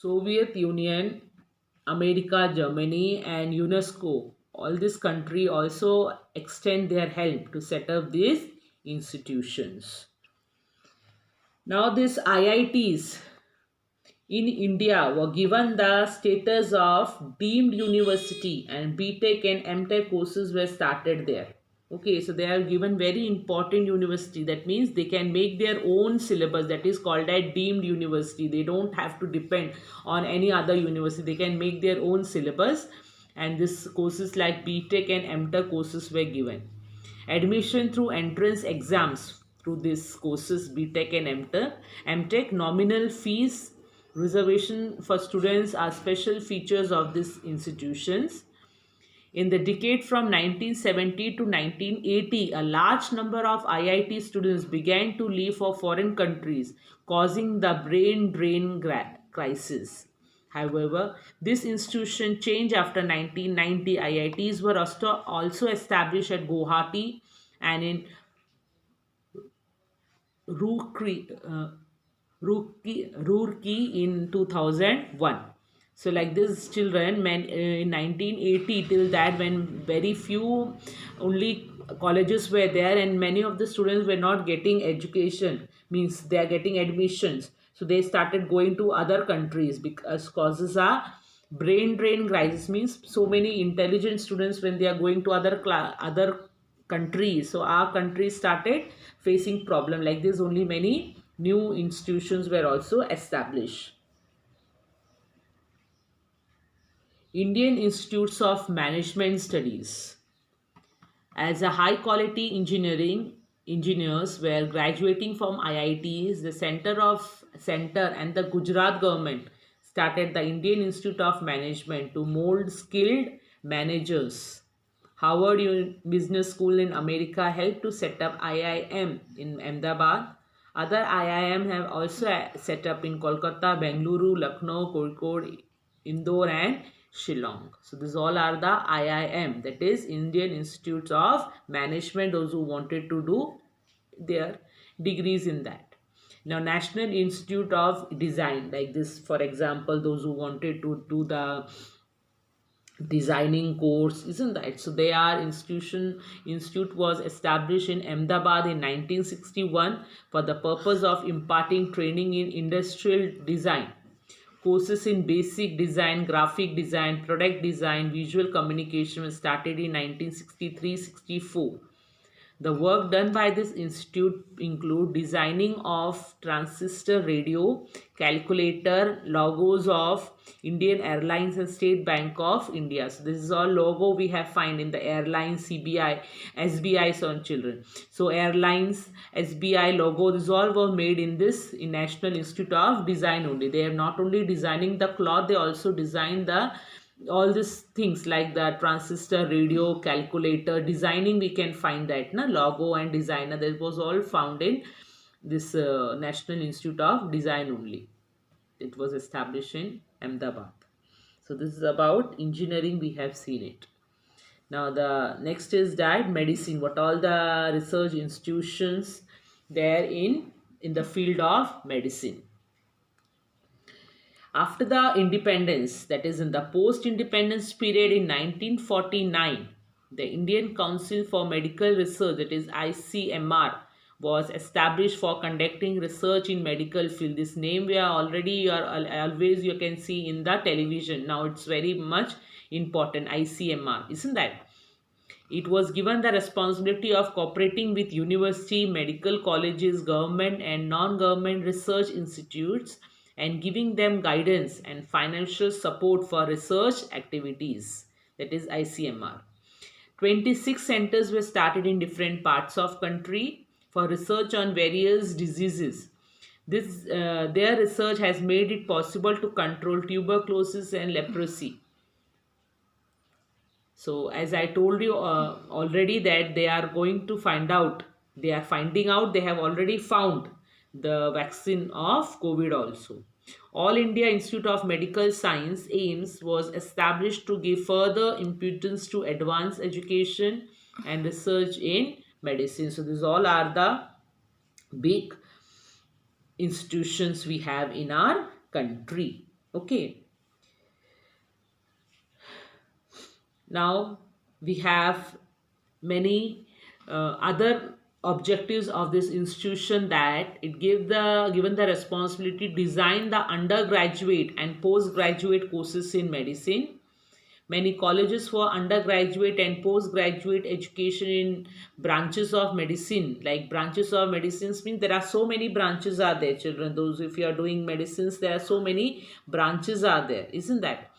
Soviet Union, America, Germany, and UNESCO. All this country also extend their help to set up these institutions. Now, these IITs in India were given the status of deemed university, and BTech and MTech courses were started there. Okay, so they are given very important university. That means they can make their own syllabus, that is called a deemed university. They don't have to depend on any other university. They can make their own syllabus, and this courses like BTech and MTech courses were given. Admission through entrance exams through these courses BTech and MTech, nominal fees, reservation for students are special features of these institutions. In the decade from 1970 to 1980, a large number of IIT students began to leave for foreign countries, causing the brain drain crisis. However, this institution changed after 1990. IITs were also established at Guwahati and in Roorkee, Roorkee in 2001. So like this children, in 1980 till that, when very few only colleges were there and many of the students were not getting education, means they are getting admissions. So they started going to other countries because causes a brain drain crisis, means so many intelligent students when they are going to other countries, so our country started facing problem like this. Only many new institutions were also established. Indian Institutes of Management Studies. As a high quality engineers were graduating from IITs, the center and the Gujarat government started the Indian Institute of Management to mold skilled managers. Harvard Business School in America helped to set up IIM in Ahmedabad. Other IIM have also set up in Kolkata, Bengaluru, Lucknow, Kozhikode, Indore and Shillong. So these all are the IIM, that is Indian Institutes of Management, those who wanted to do their degrees in that. Now National Institute of Design, like this, for example, those who wanted to do the designing course, isn't that? So they are institute was established in Ahmedabad in 1961 for the purpose of imparting training in industrial design. Courses in basic design, graphic design, product design, visual communication started in 1963-64. The work done by this institute include designing of transistor radio, calculator, logos of Indian Airlines and State Bank of India. So this is all logo we have find in the airlines, CBI, SBI, so on children. So airlines, SBI logo, this all were made in this in National Institute of Design only. They are not only designing the cloth, they also design the all these things like the transistor radio, calculator designing. We can find that logo and designer, that was all found in this National Institute of Design only. It was established in Ahmedabad. So this is about engineering, we have seen it. Now the next is that medicine, what all the research institutions there in the field of medicine. After the independence, that is in the post-independence period in 1949, the Indian Council for Medical Research, that is ICMR, was established for conducting research in medical field. This name we are already, always you can see in the television. Now it's very much important, ICMR, isn't that? It was given the responsibility of cooperating with university, medical colleges, government and non-government research institutes and giving them guidance and financial support for research activities. That is ICMR. 26 centers were started in different parts of country for research on various diseases. Their research has made it possible to control tuberculosis and leprosy. So as I told you already that they are going to find out, they are finding out, they have already found the vaccine of COVID also. All India Institute of Medical Science AIMS was established to give further impotence to advanced education and research in medicine. So these all are the big institutions we have in our country. Okay. Now we have many other objectives of this institution, that it given the responsibility design the undergraduate and postgraduate courses in medicine. Many colleges for undergraduate and postgraduate education in branches of medicine. Like branches of medicines means there are so many branches are there, children. Those, if you are doing medicines, there are so many branches are there, isn't that?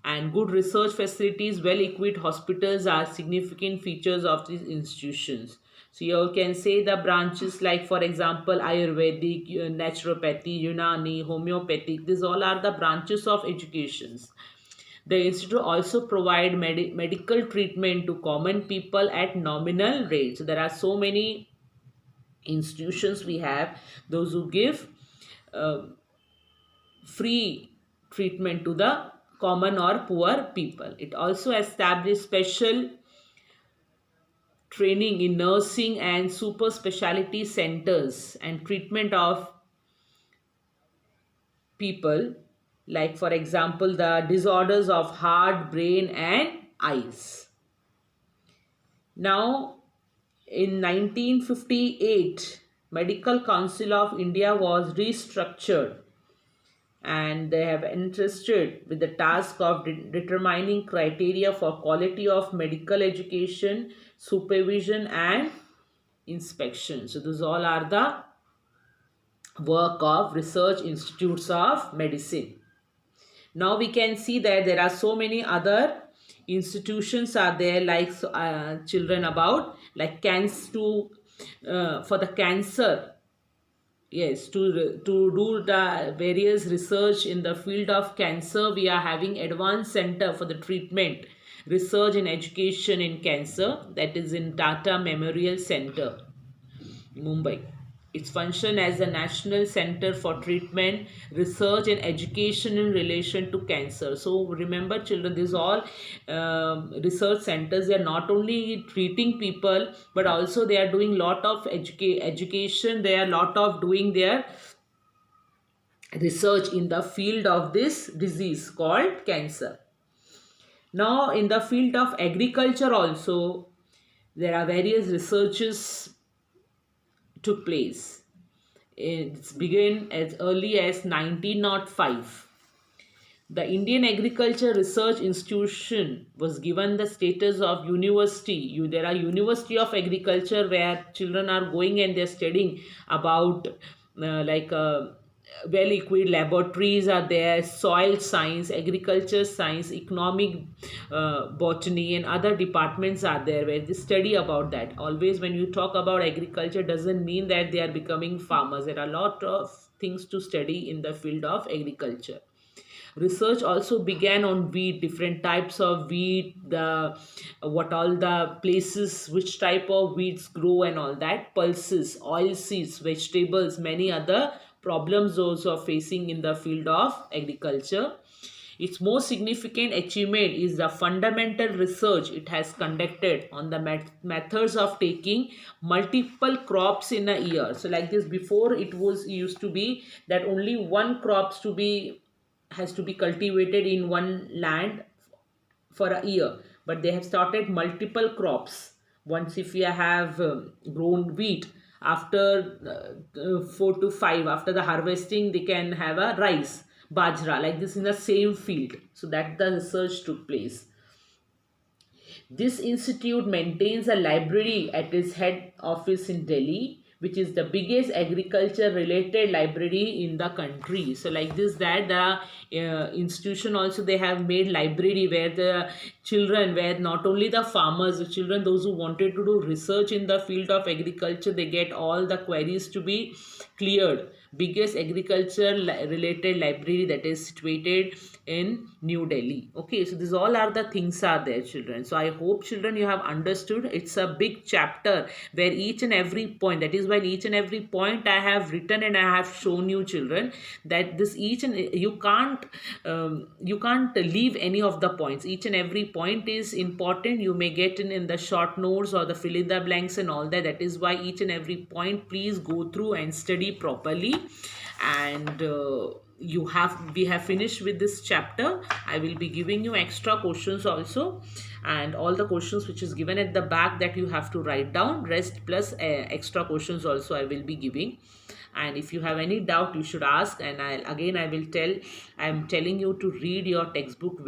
And good research facilities, well equipped hospitals are significant features of these institutions. So you can say the branches like, for example, Ayurvedic, naturopathy, Unani, homeopathic, these all are the branches of educations. The institute also provide medical treatment to common people at nominal rates. So there are so many institutions we have, those who give uh, free treatment to the common or poor people. It also established special training in nursing and super specialty centers and treatment of people, like for example the disorders of heart, brain and eyes. Now in 1958, Medical Council of India was restructured, and they have entrusted with the task of determining criteria for quality of medical education, supervision and inspection. So those all are the work of research institutes of medicine. Now we can see that there are so many other institutions are there, like children, about like cancer to for the cancer. Yes, to do the various research in the field of cancer, we are having advanced center for the treatment, research and education in cancer, that is in Tata Memorial Center, Mumbai. Its function as a national center for treatment, research and education in relation to cancer. So remember children, these all research centers, they are not only treating people, but also they are doing lot of education, they are lot of doing their research in the field of this disease called cancer. Now in the field of agriculture also, there are various researches took place. It's began as early as 1905. The Indian Agriculture Research Institution was given the status of university. There are University of Agriculture where children are going and they're studying about like well equipped laboratories are there, soil science, agriculture science, economic, botany and other departments are there where they study about that. Always when you talk about agriculture doesn't mean that they are becoming farmers. There are a lot of things to study in the field of agriculture. Research also began on wheat, different types of wheat, the what all the places, which type of wheats grow and all that, pulses, oil seeds, vegetables, many other problems those are facing in the field of agriculture. Its most significant achievement is the fundamental research it has conducted on the methods of taking multiple crops in a year. So like this, before it was used to be that only one crops to be has to be cultivated in one land for a year, but they have started multiple crops. Once if you have grown wheat, after 4 to 5 after the harvesting they can have a rice, bajra, like this in the same field. So that the research took place. This institute maintains a library at its head office in Delhi, which is the biggest agriculture related library in the country. So like this, that the institution also, they have made library where the children, where not only the farmers, the children, those who wanted to do research in the field of agriculture, they get all the queries to be cleared. Biggest agriculture related library that is situated in New Delhi. Okay, so these all are the things are there, children. So I hope children you have understood. It's a big chapter where each and every point, that is why each and every point I have written and I have shown you, children, that this each and you can't leave any of the points. Each and every point is important. You may get in the short notes or the fill in the blanks and all that. That is why each and every point please go through and study properly. And we have finished with this chapter. I will be giving you extra questions also, and all the questions which is given at the back that you have to write down, rest plus extra questions also I will be giving. And if you have any doubt, you should ask, and I will tell, I am telling you to read your textbook